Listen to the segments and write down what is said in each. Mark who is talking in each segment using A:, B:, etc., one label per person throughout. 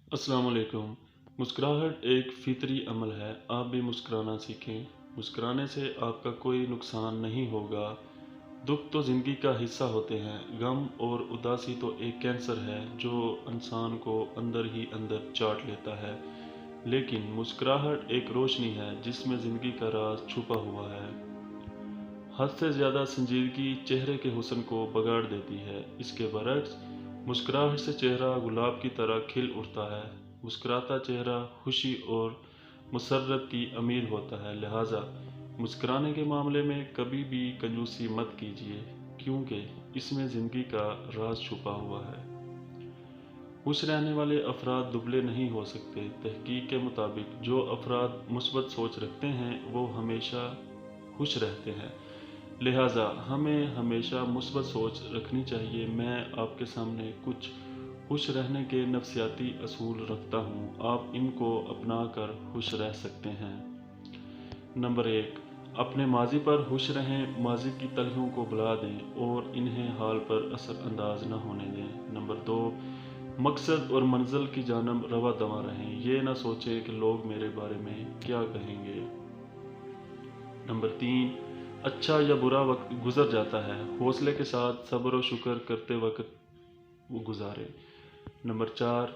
A: अस्सलाम वालेकुम। मुस्कुराहट एक फ़ितरी अमल है। आप भी मुस्कुराना सीखें। मुस्कुराने से आपका कोई नुकसान नहीं होगा। दुख तो ज़िंदगी का हिस्सा होते हैं। गम और उदासी तो एक कैंसर है जो इंसान को अंदर ही अंदर चाट लेता है। लेकिन मुस्कुराहट एक रोशनी है जिसमें ज़िंदगी का राज छुपा हुआ है। हद से ज़्यादा संजीदगी चेहरे के हुस्न को बिगाड़ देती है। इसके बरक्स मुस्कुराहट से चेहरा गुलाब की तरह खिल उठता है। मुस्कुराता चेहरा खुशी और मुसर्रत की अमीर होता है। लिहाजा मुस्कुराने के मामले में कभी भी कंजूसी मत कीजिए, क्योंकि इसमें ज़िंदगी का राज छुपा हुआ है। खुश रहने वाले अफराद दुबले नहीं हो सकते। तहकीक के मुताबिक जो अफराद मुस्बत सोच रखते हैं वो हमेशा खुश रहते हैं। लिहाजा हमें हमेशा मुस्बत सोच रखनी चाहिए। मैं आपके सामने कुछ खुश रहने के नफसियाती असूल रखता हूँ, आप इनको अपना कर खुश रह सकते हैं। नंबर 1, अपने माजी पर खुश रहें। माजी की तलखियों को भुला दें और इन्हें हाल पर असरअंदाज न होने दें। नंबर 2, मकसद और मंजिल की जानब रवा दवा रहें। ये ना सोचें कि लोग मेरे बारे में क्या कहेंगे। नंबर 3, अच्छा या बुरा वक्त गुजर जाता है, हौसले के साथ सब्र और शुक्र करते वक्त वो गुजारे। नंबर 4,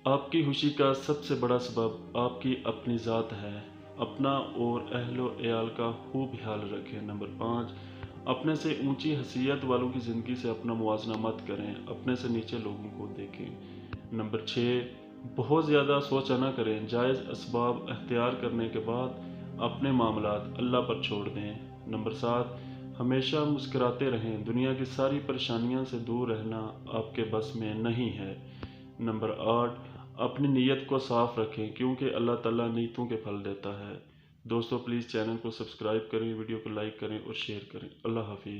A: आपकी खुशी का सबसे बड़ा सबब आपकी अपनी ज़ात है। अपना और अहलो एयाल का खूब ख्याल रखें। नंबर 5, अपने से ऊंची हैसियत वालों की ज़िंदगी से अपना मुवाजना मत करें, अपने से नीचे लोगों को देखें। नंबर 6, बहुत ज़्यादा सोचा ना करें। जायज़ असबाब अख्तियार करने के बाद अपने मामलात अल्लाह पर छोड़ दें। नंबर 7, हमेशा मुस्कुराते रहें। दुनिया की सारी परेशानियों से दूर रहना आपके बस में नहीं है। नंबर 8, अपनी नीयत को साफ रखें, क्योंकि अल्लाह ताला नीयतों के फल देता है। दोस्तों प्लीज़ चैनल को सब्सक्राइब करें, वीडियो को लाइक करें और शेयर करें। अल्लाह हाफिज़।